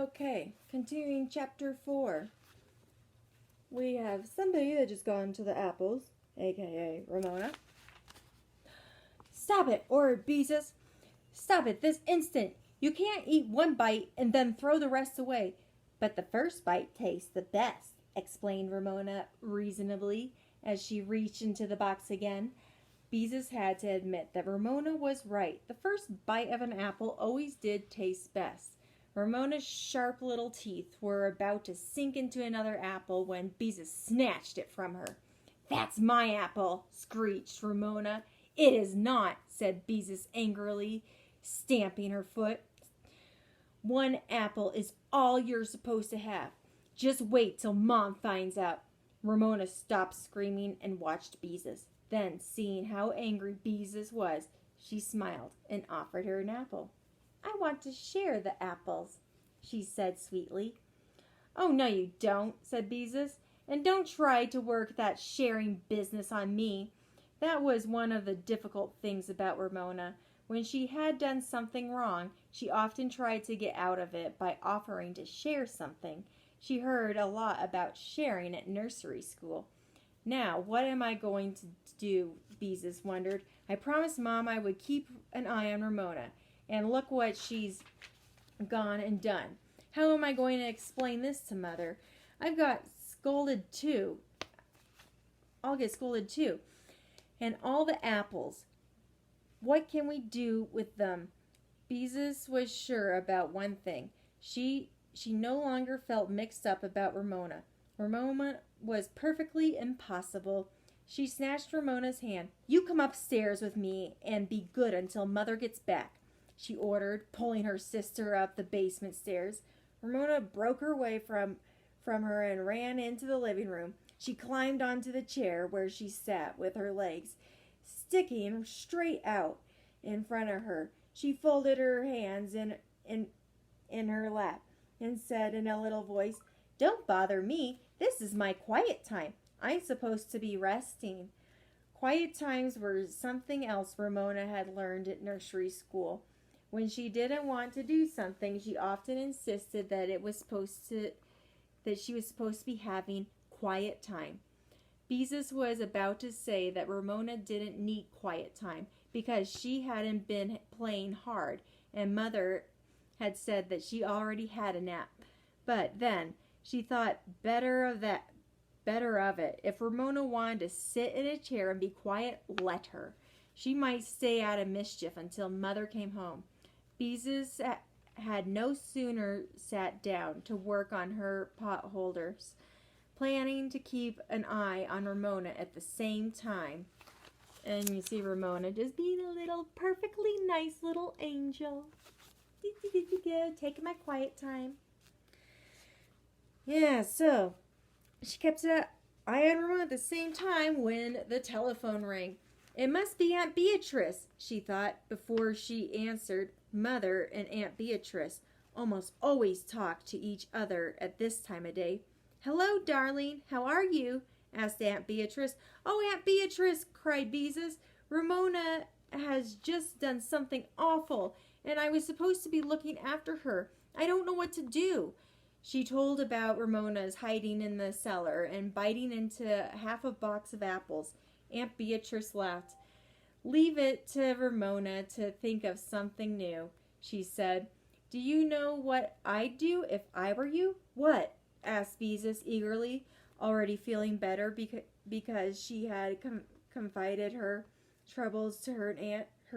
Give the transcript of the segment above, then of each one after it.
Okay, continuing chapter 4. We have somebody that just gone to the apples, aka Ramona. Stop it, ordered Beezus. Stop it this instant. You can't eat one bite and then throw the rest away. But the first bite tastes the best, explained Ramona reasonably as she reached into the box again. Beezus had to admit that Ramona was right. The first bite of an apple always did taste best. Ramona's sharp little teeth were about to sink into another apple when Beezus snatched it from her. "That's my apple," screeched Ramona. "It is not," said Beezus angrily, stamping her foot. "One apple is all you're supposed to have. Just wait till Mom finds out." Ramona stopped screaming and watched Beezus. Then, seeing how angry Beezus was, she smiled and offered her an apple. "I want to share the apples," she said sweetly. "Oh, no you don't," said Beezus. "And don't try to work that sharing business on me." That was one of the difficult things about Ramona. When she had done something wrong, she often tried to get out of it by offering to share something. She heard a lot about sharing at nursery school. "Now, what am I going to do?" Beezus wondered. "I promised Mom I would keep an eye on Ramona. And look what she's gone and done. How am I going to explain this to Mother? I've got scolded too. I'll get scolded too. And all the apples. What can we do with them?" Beezus was sure about one thing. She no longer felt mixed up about Ramona. Ramona was perfectly impossible. She snatched Ramona's hand. "You come upstairs with me and be good until Mother gets back," she ordered, pulling her sister up the basement stairs. Ramona broke her way from her and ran into the living room. She climbed onto the chair where she sat with her legs sticking straight out in front of her. She folded her hands in her lap and said in a little voice, "Don't bother me. This is my quiet time. I'm supposed to be resting." Quiet times were something else Ramona had learned at nursery school. When she didn't want to do something, she often insisted that she was supposed to be having quiet time. Beezus was about to say that Ramona didn't need quiet time because she hadn't been playing hard, and Mother had said that she already had a nap. But then she thought better of it. If Ramona wanted to sit in a chair and be quiet, let her. She might stay out of mischief until Mother came home. Beezus had no sooner sat down to work on her pot holders, planning to keep an eye on Ramona at the same time. And you see Ramona just being a little perfectly nice little angel. Taking my quiet time. Yeah, so she kept an eye on Ramona at the same time when the telephone rang. It must be Aunt Beatrice, she thought before she answered. Mother and Aunt Beatrice almost always talked to each other at this time of day. "Hello, darling. How are you?" asked Aunt Beatrice. "Oh, Aunt Beatrice," cried Beezus. "Ramona has just done something awful, and I was supposed to be looking after her. I don't know what to do." She told about Ramona's hiding in the cellar and biting into half a box of apples. Aunt Beatrice laughed. "Leave it to Ramona to think of something new," she said. "Do you know what I'd do if I were you?" "What?" asked Beezus eagerly, already feeling better because she had confided her troubles to her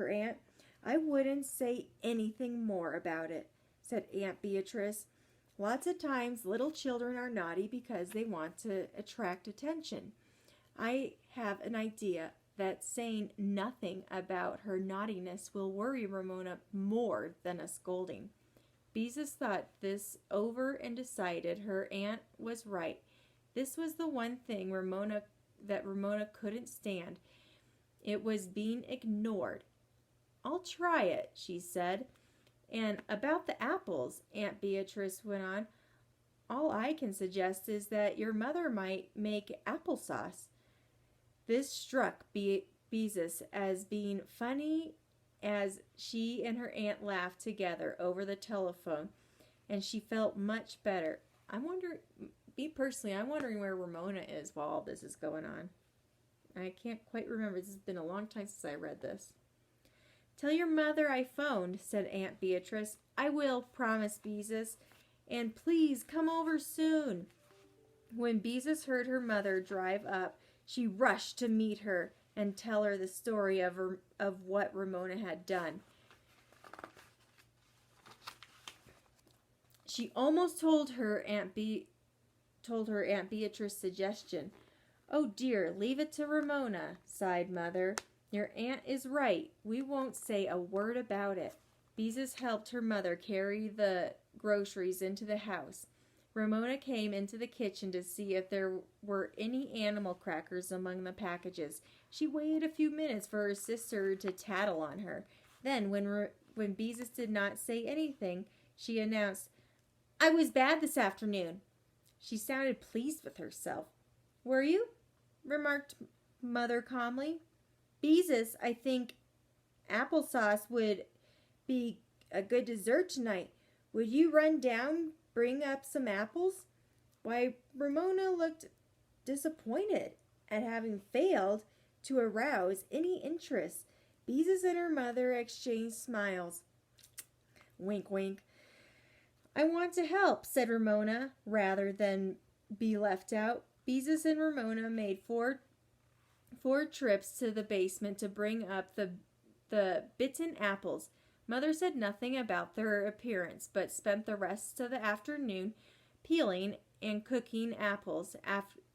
aunt. "I wouldn't say anything more about it," said Aunt Beatrice. "Lots of times little children are naughty because they want to attract attention. I have an idea that saying nothing about her naughtiness will worry Ramona more than a scolding." Beezus thought this over and decided her aunt was right. This was the one thing Ramona couldn't stand. It was being ignored. "I'll try it," she said. "And about the apples," Aunt Beatrice went on, "all I can suggest is that your mother might make applesauce." This struck Beezus as being funny as she and her aunt laughed together over the telephone. and she felt much better. I'm wondering where Ramona is while all this is going on. I can't quite remember. This has been a long time since I read this. Tell your mother I phoned, said Aunt Beatrice. I will, promised Beezus. And please come over soon. When Beezus heard her mother drive up, she rushed to meet her and tell her the story of what Ramona had done. She almost told her Aunt Beatrice's suggestion. Oh dear, leave it to Ramona, sighed Mother. Your aunt is right. We won't say a word about it. Beezus helped her mother carry the groceries into the house. Ramona came into the kitchen to see if there were any animal crackers among the packages. She waited a few minutes for her sister to tattle on her. Then, when Beezus did not say anything, she announced, I was bad this afternoon. She sounded pleased with herself. Were you? Remarked Mother calmly. Beezus, I think applesauce would be a good dessert tonight. Would you run down, bring up some apples? Why, Ramona looked disappointed at having failed to arouse any interest. Beezus and her mother exchanged smiles. Wink, wink. I want to help, said Ramona, rather than be left out. Beezus and Ramona made four trips to the basement to bring up the bitten apples. Mother said nothing about their appearance, but spent the rest of the afternoon peeling and cooking apples.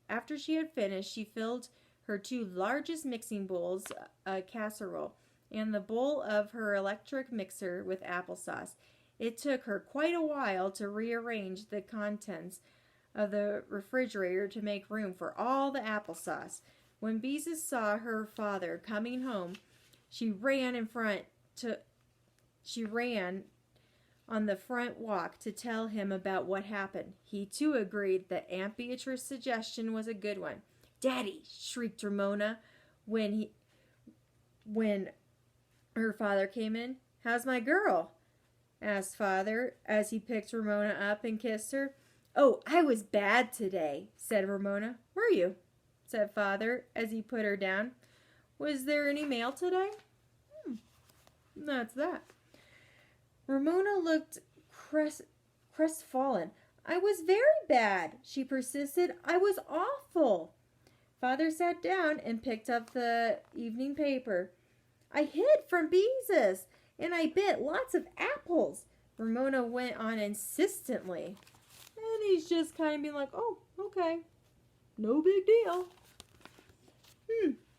After she had finished, she filled her two largest mixing bowls, a casserole, and the bowl of her electric mixer with applesauce. It took her quite a while to rearrange the contents of the refrigerator to make room for all the applesauce. When Beezus saw her father coming home, she ran on the front walk to tell him about what happened. He too agreed that Aunt Beatrice's suggestion was a good one. Daddy, shrieked Ramona when her father came in. How's my girl? Asked Father as he picked Ramona up and kissed her. Oh, I was bad today, said Ramona. Were you? Said Father as he put her down. Was there any mail today? That's that. Ramona looked crestfallen. I was very bad, she persisted. I was awful. Father sat down and picked up the evening paper. I hid from Beezus, and I bit lots of apples. Ramona went on insistently. And he's just kind of being like, oh, okay. No big deal.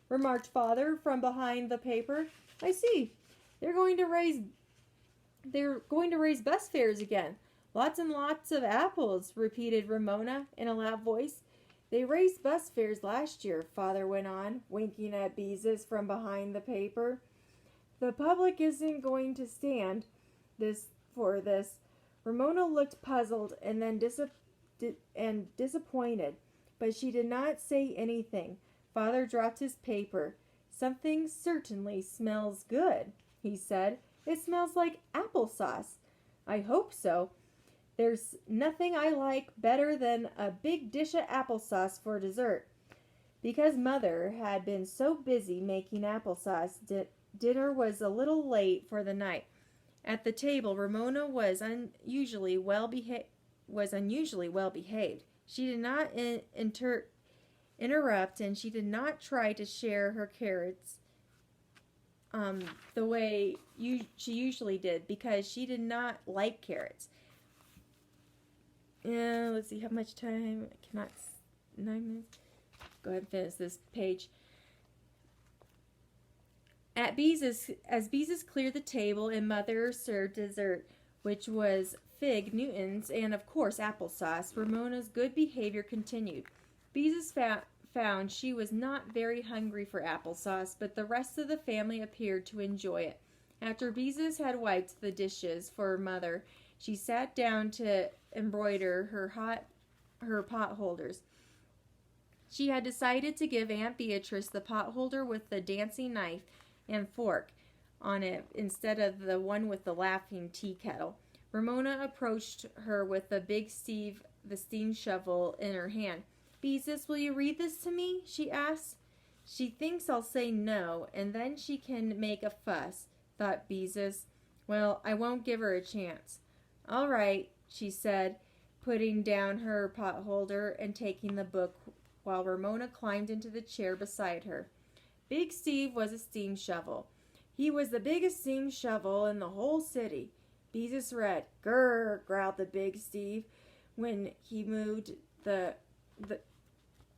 Remarked Father from behind the paper. I see. They're going to raise bus fares again. Lots and lots of apples, repeated Ramona in a loud voice. They raised bus fares last year, Father went on, winking at Beezus from behind the paper. The public isn't going to stand for this. Ramona looked puzzled and then disappointed, but she did not say anything. Father dropped his paper. Something certainly smells good, he said. It smells like applesauce. I hope so. There's nothing I like better than a big dish of applesauce for dessert. Because Mother had been so busy making applesauce, dinner was a little late for the night. At the table, Ramona was unusually well behaved. She did not interrupt, and she did not try to share her carrots the way she usually did, because she did not like carrots. Let's see how much time. I cannot. 9 minutes. Go ahead and finish this page. As Beezus cleared the table and Mother served dessert, which was fig Newtons and, of course, applesauce, Ramona's good behavior continued. Beezus found she was not very hungry for applesauce, but the rest of the family appeared to enjoy it. After Beezus had wiped the dishes for Mother, she sat down to embroider her pot holders. She had decided to give Aunt Beatrice the pot holder with the dancing knife and fork on it instead of the one with the laughing tea kettle. Ramona approached her with the steam shovel in her hand. Beezus, will you read this to me? She asked. She thinks I'll say no, and then she can make a fuss, thought Beezus. Well, I won't give her a chance. All right, she said, putting down her potholder and taking the book while Ramona climbed into the chair beside her. Big Steve was a steam shovel. He was the biggest steam shovel in the whole city. Beezus read. Grrr, growled the big Steve when he moved the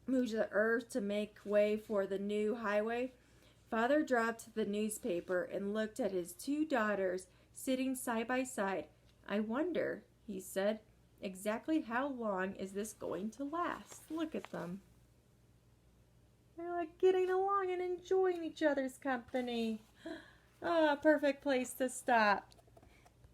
earth to make way for the new highway. Father dropped the newspaper and looked at his two daughters sitting side by side. I wonder, he said, exactly how long is this going to last? Look at them. They're like getting along and enjoying each other's company. Ah, perfect place to stop.